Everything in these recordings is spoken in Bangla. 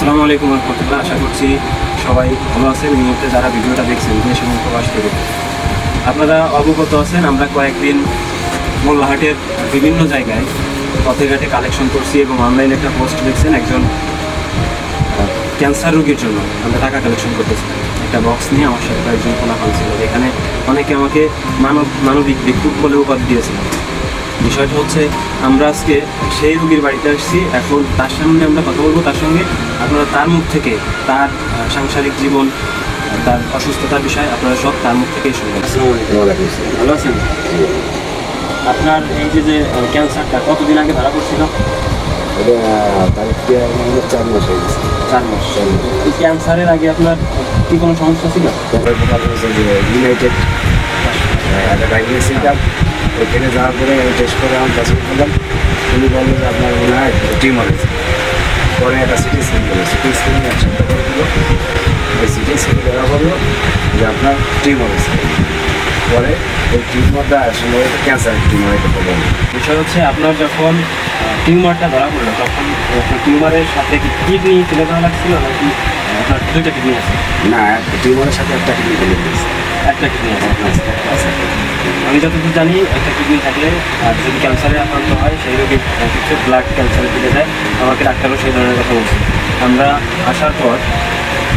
আসসালামু আলাইকুম ওয়া রাহমাতুল্লাহ। আশা করছি সবাই ভালো আছেন। এই মুহূর্তে যারা ভিডিওটা দেখছেন দেশ এবং প্রবাস থেকে আপনারা অবগত আছেন, আমরা কয়েকদিন মোল্লাহাটের বিভিন্ন জায়গায় পথে ঘাটে কালেকশন করছি এবং অনলাইনে একটা পোস্ট দেখছেন, একজন ক্যান্সার রোগীর জন্য আমরা টাকা কালেকশন করতেছি। একটা বক্স নিয়ে আমার সাথে কয়েকজন ফলাফল ছিল, যেখানে অনেকে আমাকে মানবিক ভিক্ষুক বলে উপাধি দিয়েছিল। বিষয়টা হচ্ছে, আমরা আজকে সেই রোগীর বাড়িতে আসছি। এখন তার সামনে আমরা কথা বলবো, তার সঙ্গে আপনারা তার মুখ থেকে তার সাংসারিক জীবন, তার অসুস্থতার বিষয় আপনারা সব তার মুখ থেকেই শুনবেন। ভালো আছেন? আপনার এই যে ক্যান্সারটা কতদিন আগে ধরা পড়ছিল? 4 মাস হয়ে গেছে। 4 মাস। এই ক্যান্সারের আগে আপনার কি কোনো সমস্যা ছিল? ইউনাইটেড ছিলাম, ওইখানে যাওয়ার পরে টেস্ট করে আমার কাছে করলাম। উনি বললো যে আপনার মনে হয় টিউমার হয়েছে। পরে একটা সিটি স্ক্যান করলো, সিটি স্ক্যান 1 সপ্তাহ করে দিল। ওই সিটি স্ক্যান ধরা পড়লো যে আপনার টিউমার হয়েছে। পরে ওই টিউমারটা আসলে ক্যান্সার টিউমার হতে পারবেন। বিষয় হচ্ছে, আপনার যখন টিউমারটা ধরা পড়লো তখন টিউমারের সাথে কি কিডনি তুলে দেওয়া লাগছিল নাকি আপনার 2টা কিডনি আছে? না, টিউমারের সাথে একটা কিডনি তুলে দিয়েছে। একটা কিডনি আছে আপনার? আমি যতদূর জানি, একটা কিডনি থাকলে আর যদি ক্যান্সারে আক্রান্ত হয় সেই রোগীর কিছু ব্লাড ক্যান্সারে দিতে যায়। আমাকে ডাক্তারও সেই ধরনের কথা বলছে। আমরা আসার পর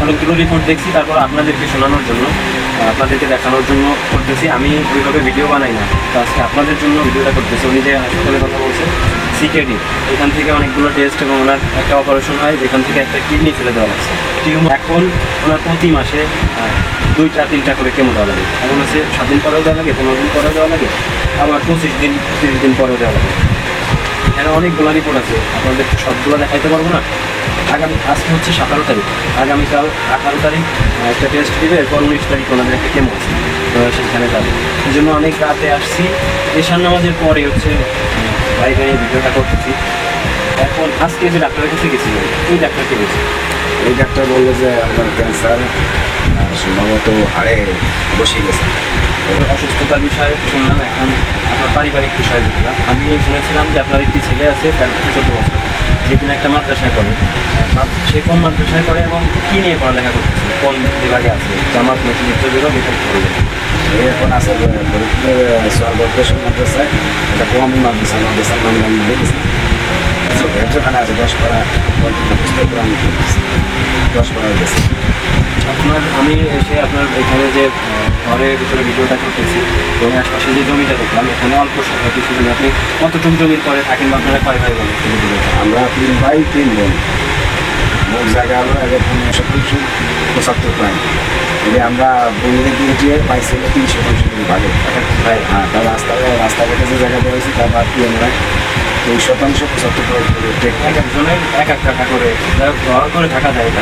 অনেকগুলো রিপোর্ট দেখছি, তারপর আপনাদেরকে শোনানোর জন্য, আপনাদেরকে দেখানোর জন্য করতেছি। আমি ওইভাবে ভিডিও বানাই না, তো আজকে আপনাদের জন্য ভিডিওটা করতেছি। উনি যে হাসপাতালের কথা বলছেন, সিকেডি, এখান থেকে অনেকগুলো টেস্ট এবং ওনার একটা অপারেশন হয়, যেখান থেকে একটা কিডনি ফেলে দেওয়া লাগছে। টিউমার এখন ওনার প্রতি মাসে 2-3টা করে কেমো দেওয়া লাগে। এমন আছে 7 দিন পরেও দেওয়া লাগে, 15 দিন পরেও দেওয়া লাগে, আবার 25 দিন 30 দিন পরেও দেওয়া লাগে। এখানে অনেকগুলো রিপোর্ট আছে, আপনাদের সবগুলো দেখাইতে পারবো না। আজকে হচ্ছে 17 তারিখ, আগামীকাল 18 তারিখ একটা টেস্ট দিবে, এরপর 19 তারিখ ওনাদের একটা কেমো আছে, সেখানে যাবে। এই জন্য অনেক রাতে আসছি, এশার নামাজের পরে হচ্ছে বাইরে ভিডিওটা করতেছি। এখন আজকে যে ডাক্তারের কাছে গেছিলেন, ওই ডাক্তারকে গেছি, ওই ডাক্তার বললো যে আপনার ক্যান্সার সম্ভবত হাড়ে বসে গেছে। অসুস্থতার বিষয়ে শুনলাম। এখন আপনার পারিবারিক বিষয় দেখলাম। আমি শুনেছিলাম যে আপনার একটি ছেলে আছে, 14 বছর, যে কিনা একটা মাদ্রাসায় করে। সে কোন মাদ্রাসায় করে এবং কী নিয়ে পড়ালেখা করতেছে, কোন বিভাগে আছে? জামাত নাকি নৃত্য বিভাগ, এটা করবে। এখন আছে সর্বপ্রেশন মাদ্রাসায়, একটা কম মাদ্রাসার নাম লিখেছে। যেখানে আছে 10 পারা পুস্তক আমি 10 পারা গেছে। আমি এসে আপনার এখানে যে ঘরের ভিতরে ভিডিওটা করতেছি এবং আশপাশে যে জমিটা দেখলাম, এখানে অল্প সংখ্যা কিছু জমি। আপনি কতটুকু জমির পরে থাকেন বা আপনারা কয় ভাই বলেন? আমরা 3 ভাই 3 বোন। মোট জায়গা হলো 75 প্রায়। যদি আমরা বোনদের দিয়ে পাইছি 300 ভাগে। ভাই, হ্যাঁ, তার রাস্তাঘাটে যে জায়গাটা হয়েছে তার বাদ দিয়ে আমরা 2% 75 এক একজনের 1 টাকা করে ঘর করে টাকা দেয়।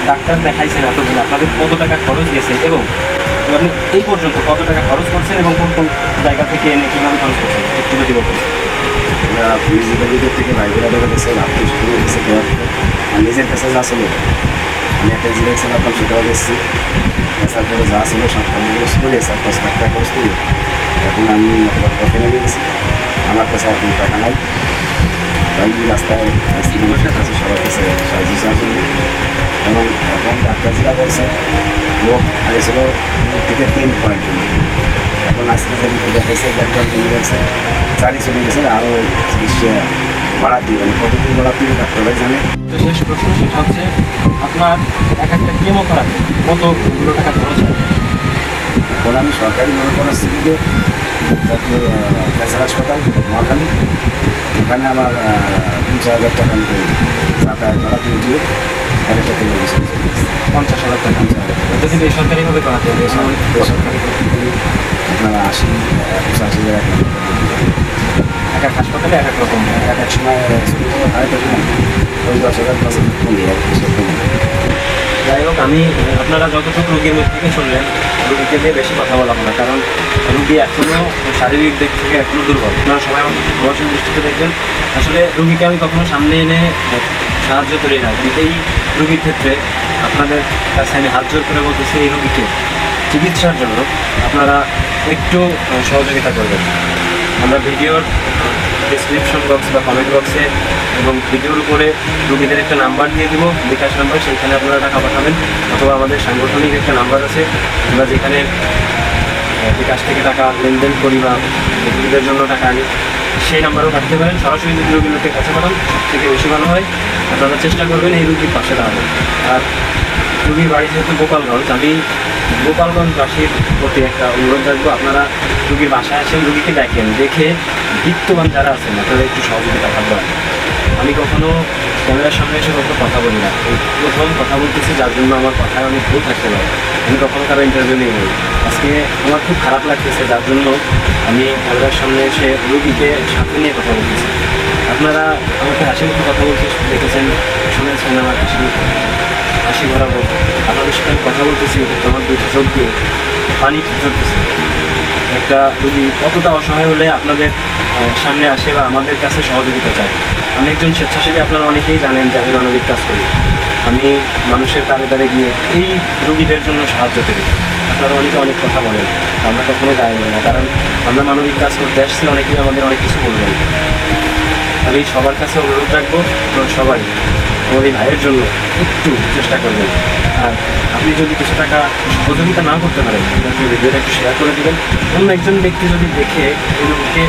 ডাক্তার দেখাইছেন এতদিন, আপনাদের কত টাকা খরচ গেছে এবং আপনি এই পর্যন্ত কত টাকা খরচ করছেন এবং কোন কোন জায়গা থেকে এনে কীভাবে খরচ করছেন একটু যদি বলতেন। আমরা ফিজিক্যালিদের থেকে বাইরে ধরে গেছে, আপনি শুরু গেছে দেওয়ার পর আর নিজের কাছে যা ছিল, আমি একটা জিনিস ছিলাম সেটাও গেছি। এসার পরে যা ছিল সব খরচ করে 4-5 লাখ টাকা খরচ করি। এখন আমি পথে নেমে গেছি, আমার কাছে আর কোনো টাকা নাই। তাই রাস্তায় স্ত্রীর কাছে সবার কাছে সাহায্য চাচ্ছি। এবং এখন ডাক্তার যেটা বলছে, ও আগে ছিল 2 থেকে 3 পয়েন্ট, এখন আজকে যে দেখাইছে ডাক্তার নিয়ে গেছে 4 চলে গেছে, আরও চিকিৎসা বাড়াতে হবে। কতদিন বাড়াতে হবে ডাক্তাররাই জানে। তো শেষ প্রশ্ন, সেটা হচ্ছে আপনার একটা কেমো করাতে কতগুলো টাকা খরচ হয়? এখন আমি সরকারি মনে করাচ্ছি যে জাতীয় ক্যান্সার হাসপাতাল মহাখালী, ওখানে আমার 50,000 টাকা আমি যাতায়াত ভাড়া দিয়ে একটা থেকে 50,000 টাকা। যদি বেসরকারিভাবে করাতে হবে, বেসরকারি আপনারা 80-85,000 এক এক হাসপাতালে এক এক রকম। এক সময় আরেকটা সময় ওই 10,000 প্লাস কমে যাই হোক, আপনারা যতটুকু রোগীর মুখ থেকে শুনলেন, রোগীকে নিয়ে বেশি কথা বলবো না, কারণ রোগী এখনও শারীরিক দিক থেকে এখনও দুর্বল। আপনারা সবাই আমাকে ভালোবাসার দৃষ্টিতে দেখবেন। আসলে রোগীকে আমি কখনো সামনে এনে সাহায্য করি না, কিন্তু এই রোগীর ক্ষেত্রে আপনাদের কাছে আমি হাত জোর করে বলতেছি, এই রোগীকে চিকিৎসার জন্য আপনারা একটু সহযোগিতা করবেন। আমরা ভিডিওর ডিসক্রিপশন বক্স বা কমেন্ট বক্সে এবং ভিডিওর উপরে রোগীদের একটা নাম্বার দিয়ে দিব, বিকাশ নাম্বার, সেইখানে আপনারা টাকা পাঠাবেন। অথবা আমাদের সাংগঠনিক একটা নাম্বার আছে, আমরা যেখানে বিকাশ থেকে টাকা লেনদেন করি বা রোগীদের জন্য টাকা আনি, সেই নাম্বারও পাঠাতে পারেন। সরাসরি যদি রোগীকে কাছে পাঠান থেকে বেশি ভালো হয়। আপনারা চেষ্টা করবেন এই রোগীর পাশে দাঁড়াবেন। আর রোগীর বাড়ি যেহেতু গোপালগঞ্জ, আমি গোপালগঞ্জবাসীর প্রতি একটা অনুরোধ রাখবো, আপনারা রোগীর বাসায় আসেন, রোগীকে দেখেন, দেখে বিত্তবান যারা আছেন আপনারা একটু সহযোগিতা করবেন। আমি কখনো ক্যামেরার সামনে এসে কখনো কথা বলি না, প্রথম কথা বলতেছি, যার জন্য আমার কথায় অনেক ভুল থাকতে পারে। আমি কখনো কারো ইন্টারভিউ নিয়ে নিই। আজকে আমার খুব খারাপ লাগতেছে, যার জন্য আমি ক্যামেরার সামনে এসে রোগীকে সাথে নিয়ে কথা বলতেছি। আপনারা আমাকে হাসি মুখে কথা বলতে দেখেছেন, শুনেছেন, আমার হাসি ভরাবো, আপনাদের সাথে আমি কথা বলতেছি, আমার দুটো চোখ দিয়ে পানি ঝরতেছে। একটা রোগী কতটা অসহায় হলে আপনাদের সামনে আসে বা আমাদের কাছে সহযোগিতা চায়। আমি একজন স্বেচ্ছাসেবী, আপনারা অনেকেই জানেন যে আমি মানবিক কাজ করি। আমি মানুষের দ্বারে দ্বারে গিয়ে এই রোগীদের জন্য সাহায্য করি। আপনারা অনেকে অনেক কথা বলেন, আমরা কখনো গায়ে বলি না, কারণ আমরা মানবিক কাজ করতে আসছি, অনেকেই আমাদের অনেক কিছু বলবেন। আমি সবার কাছে অনুরোধ রাখবো, সবাই আমার এই ভাইয়ের জন্য একটু চেষ্টা করবেন। আর আপনি যদি কিছু টাকা সহযোগিতা না করতে পারেন, আপনি ভিডিওটা একটু শেয়ার করে দেবেন। অন্য একজন ব্যক্তি যদি দেখে এই রোগীকে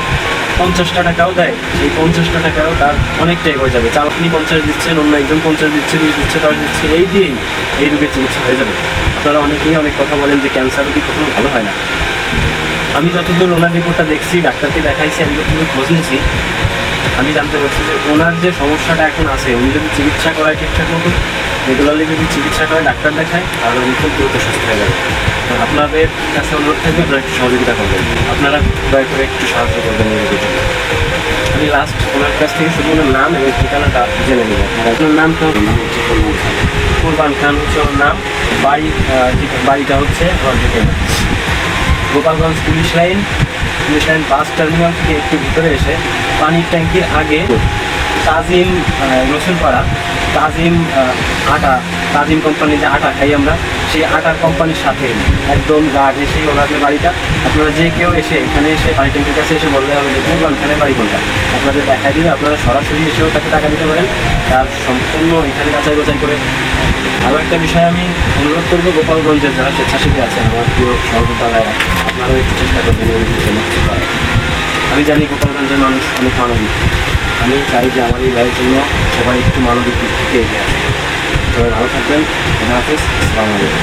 50টা টাকাও দেয়, সেই 50টা টাকাও তার অনেকটাই হয়ে যাবে। চাল আপনি 50 দিচ্ছেন, অন্য একজন 50 দিচ্ছে, 20 দিচ্ছে, 10 দিচ্ছে, এই দিয়েই এই রোগের চিকিৎসা হয়ে যাবে। আপনারা অনেকেই অনেক কথা বলেন যে ক্যান্সার রোগী কখনো ভালো হয় না। আমি যতদূর ওনার রিপোর্টটা দেখছি, ডাক্তারকে দেখাইছি, আমি যতদূর খোঁজ নিয়েছি, আমি জানতে পারছি যে ওনার যে সমস্যাটা এখন আছে, উনি যদি চিকিৎসা করায় ঠিকঠাক মতো, রেগুলারলি যদি চিকিৎসা করে, ডাক্তার দেখায়, তাহলে উনি খুব দ্রুত সুস্থ হয়ে যাবে। তো আপনাদের কাছে অনুরোধ থাকবে, আপনারা একটু সহযোগিতা করবেন, আপনারা দয়া করে একটু সাহায্য করবেন এই রোগীর জন্য। আমি লাস্ট ওনার কাছ থেকে শুধু ওনার নাম এবং ঠিকানাটা জেনে নেব। আপনার নামটা? কুরবান খান হচ্ছে ওর নাম। বাড়িটা হচ্ছে আমার ঠিকানা Gopalganj police line bus terminal থেকে একটু ভিতরে এসে পানির ট্যাঙ্কির আগে তাজিম রসুলপাড়া, তাজিম কোম্পানির যে আটা খাই আমরা, সেই আটার কোম্পানির সাথে একদম গা ঘেঁষেই ওনাদের বাড়িটা। আপনারা যে কেউ এসে এখানে এসে পানি ট্যাঙ্কির কাছে এসে বললে হবে যে কুরবান খানের বাড়ি কোনটা, আপনাদের দেখাই দিবে। আপনারা সরাসরি এসেও তাকে টাকা দিতে পারেন, তার সম্পূর্ণ এখানে যাচাই বাছাই করে। আরও একটা বিষয় আমি অনুরোধ করবো, গোপালগঞ্জের যারা স্বেচ্ছাসেবী আছেন, আমার প্রিয় সহযোদ্ধারা, আপনারাও একটু চেষ্টা করবেন এই জন্য কিছু করার। আমি জানি গোপালগঞ্জের মানুষ অনেক মানবিক, আমি চাই যে আমার এই ভাইয়ের জন্য সবাই একটু মানবিক দিক থেকে এগিয়ে আসে। সবাই ভালো থাকবেন, আল্লাহ হাফেজ, আসসালামু আলাইকুম।